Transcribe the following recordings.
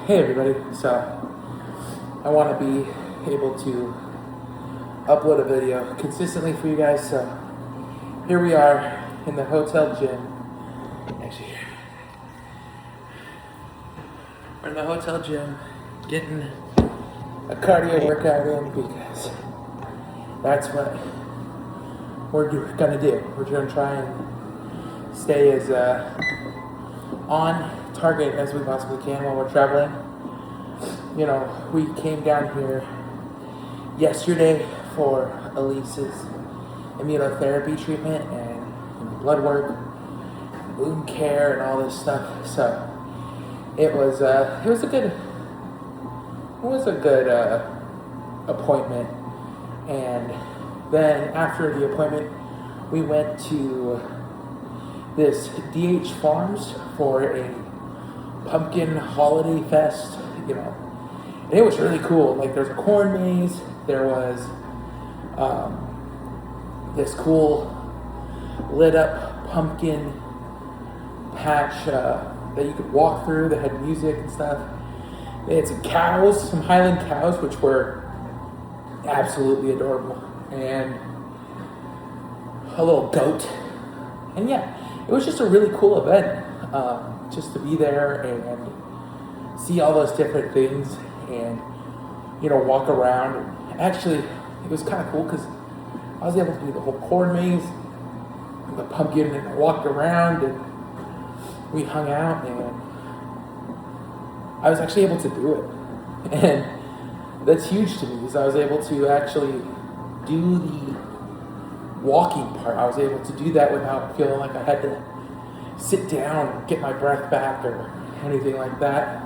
Hey everybody, so I want to be able to upload a video consistently for you guys, so here we are in the hotel gym. Actually, we're in the hotel gym getting a cardio workout in because that's what we're gonna do. We're gonna try and stay as on target as we possibly can while we're traveling. You know, we came down here yesterday for Elise's immunotherapy treatment and blood work, wound care, and all this stuff. So it was a good appointment. And then after the appointment, we went to this DH Farms for a pumpkin holiday fest, and it was really cool. Like, there's a corn maze, there was this cool lit up pumpkin patch that you could walk through that had music and stuff. They had some cows, some Highland cows, which were absolutely adorable, and a little goat. And yeah, it was just a really cool event, just to be there and see all those different things and, walk around. And actually, it was kind of cool because I was able to do the whole corn maze, the pumpkin, and I walked around and we hung out, and I was actually able to do it. And that's huge to me because I was able to actually do the walking part. I was able to do that without feeling like I had to sit down and get my breath back or anything like that.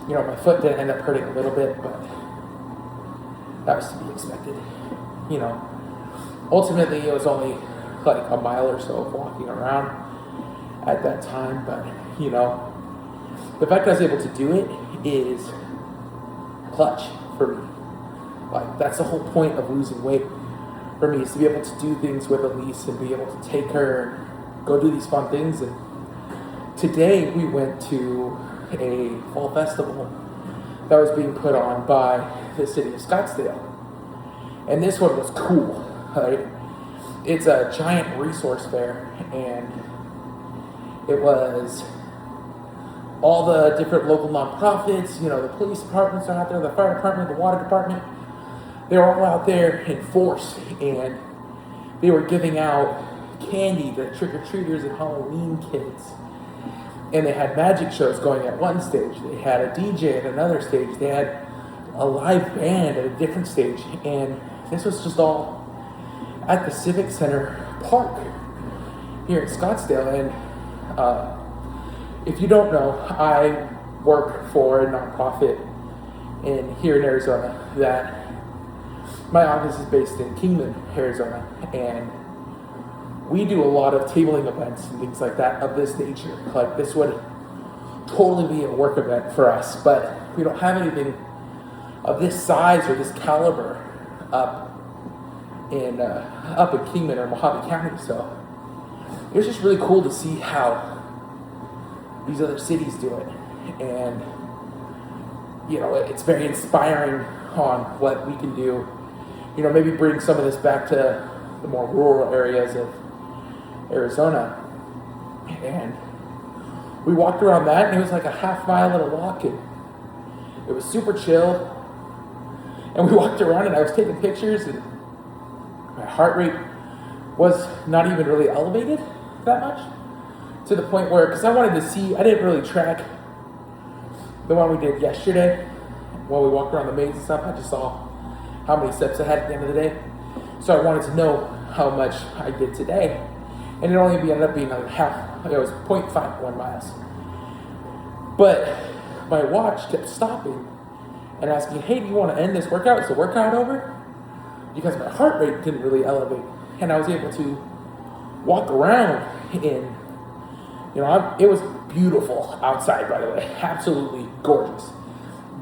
My foot did end up hurting a little bit, but that was to be expected. Ultimately it was only like a mile or so of walking around at that time, but the fact I was able to do it is clutch for me. Like, that's the whole point of losing weight for me, is to be able to do things with Elise and be able to take her, go do these fun things. And today we went to a fall festival that was being put on by the city of Scottsdale. And this one was cool, right? It's a giant resource fair, and it was all the different local nonprofits, the police departments are out there, the fire department, the water department. They were all out there in force, and they were giving out candy to trick-or-treaters and Halloween kids. And they had magic shows going at one stage. They had a DJ at another stage. They had a live band at a different stage. And this was just all at the Civic Center Park here in Scottsdale. And if you don't know, I work for a nonprofit here in Arizona that my office is based in Kingman, Arizona, and we do a lot of tabling events and things like that of this nature. Like, this would totally be a work event for us, but we don't have anything of this size or this caliber up in Kingman or Mojave County. So it was just really cool to see how these other cities do it, and it's very inspiring on what we can do. Maybe bring some of this back to the more rural areas of Arizona. And we walked around that, and it was like a half-mile little walk, and it was super chill. And we walked around, and I was taking pictures, and my heart rate was not even really elevated that much, to the point where, because I wanted to see, I didn't really track the one we did yesterday while we walked around the maze and stuff. I just saw how many steps I had at the end of the day. So I wanted to know how much I did today. And it only ended up being like half, it was 0.51 miles. But my watch kept stopping and asking, hey, do you want to end this workout? Is the workout over? Because my heart rate didn't really elevate. And I was able to walk around in, it was beautiful outside, by the way, absolutely gorgeous.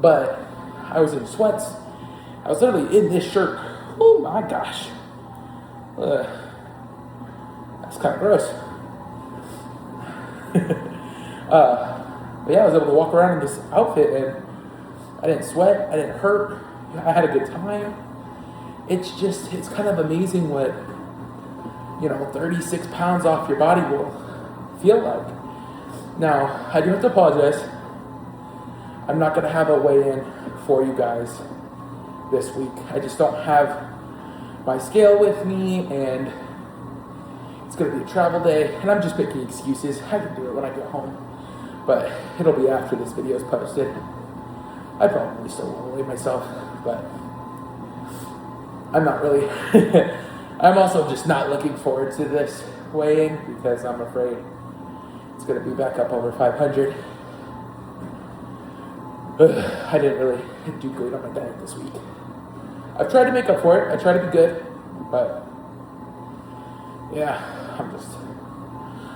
But I was in sweats. I was literally in this shirt. Oh my gosh. That's kind of gross. But yeah, I was able to walk around in this outfit and I didn't sweat, I didn't hurt, I had a good time. It's kind of amazing what, 36 pounds off your body will feel like. Now, I do have to apologize. I'm not going to have a weigh-in for you guys this week. I just don't have my scale with me, and it's going to be a travel day, and I'm just making excuses. I can do it when I get home, but it'll be after this video is posted. I probably still won't weigh myself, but I'm not really. I'm also just not looking forward to this weigh-in because I'm afraid it's going to be back up over 500. I didn't really do great on my diet this week. I've tried to make up for it. I try to be good, but yeah,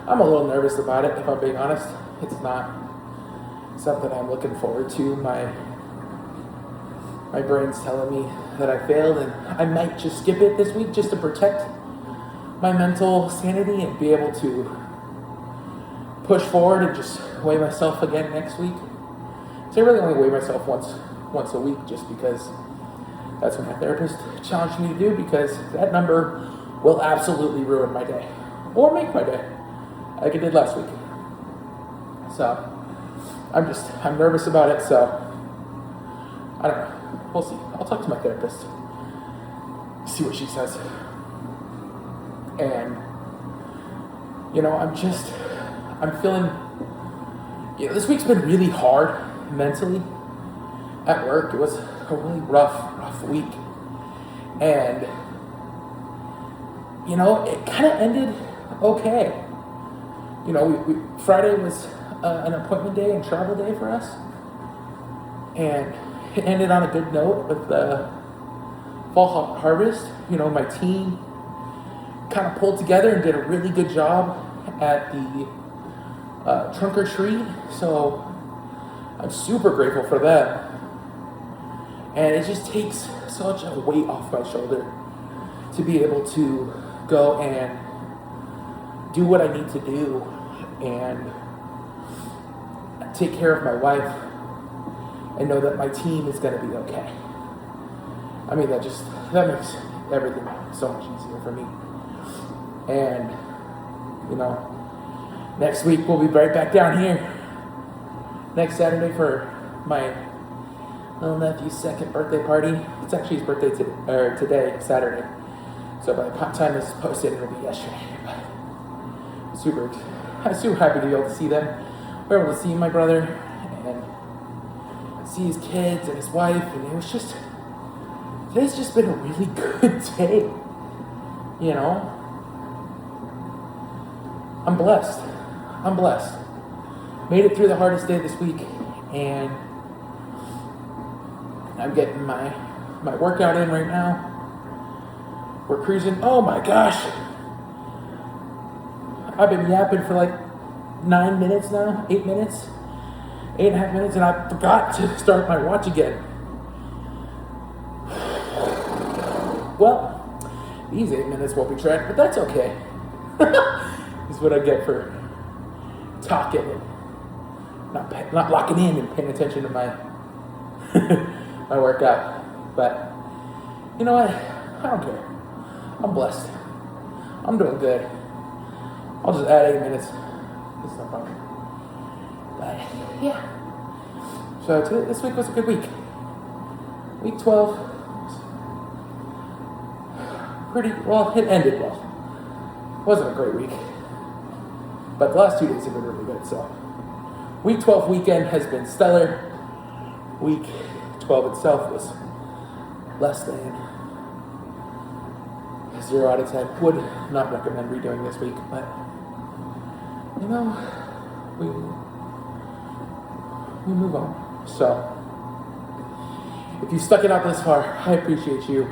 I'm a little nervous about it, if I'm being honest. It's not something I'm looking forward to. My brain's telling me that I failed, and I might just skip it this week just to protect my mental sanity and be able to push forward and just weigh myself again next week. So I really only weigh myself once a week just because that's what my therapist challenged me to do, because that number will absolutely ruin my day or make my day like it did last week. So I'm nervous about it, so I don't know. We'll see. I'll talk to my therapist, see what she says. And, I'm feeling, this week's been really hard mentally at work. It was a really rough week. And, it kind of ended okay. Friday was an appointment day and travel day for us. And it ended on a good note with the fall harvest. My team kind of pulled together and did a really good job at the trunk or treat. So I'm super grateful for that. And it just takes such a weight off my shoulder to be able to go and do what I need to do and take care of my wife and know that my team is going to be okay. I mean, that makes everything so much easier for me. And, next week we'll be right back down here next Saturday for my little nephew's second birthday party. It's actually his birthday today, Saturday. So by the time this is posted, it'll be yesterday. But I'm super happy to be able to see them. We're able to see my brother and see his kids and his wife, and today's just been a really good day. I'm blessed. Made it through the hardest day this week, and I'm getting my workout in right now. We're cruising. Oh my gosh. I've been yapping for like 9 minutes now, 8 minutes, 8.5 minutes, and I forgot to start my watch again. Well, these 8 minutes won't be tracked, but that's okay. This is what I get for talking and not locking in and paying attention to my my workout. But you know what? I don't care. I'm blessed. I'm doing good. I'll just add 8 minutes. It's no problem. But yeah. So this week was a good week. Week 12. Pretty well. It ended well. Wasn't a great week, but the last 2 days have been really good. So week 12 weekend has been stellar. Week 12 itself was less than 0 out of 10. Would not recommend redoing this week, but we move on. So if you stuck it out this far, I appreciate you.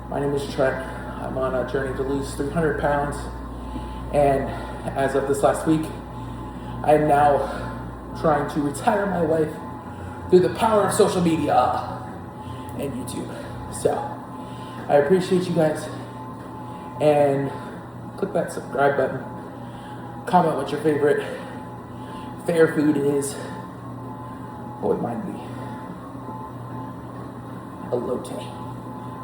My name is Trent. I'm on a journey to lose 300 pounds, and as of this last week, I am now trying to retire my life through the power of social media and YouTube. So I appreciate you guys, and click that subscribe button. Comment what your favorite fair food is, what would mine be? Elote.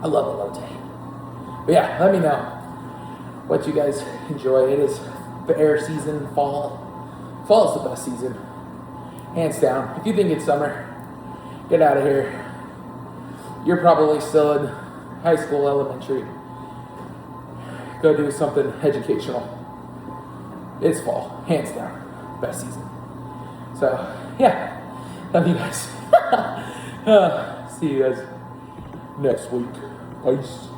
I love elote. But yeah, let me know what you guys enjoy. It is fair season, fall. Fall is the best season, hands down. If you think it's summer, get out of here. You're probably still in high school, elementary. Go do something educational. It's fall, hands down, best season. So, yeah, love you guys. See you guys next week. Peace.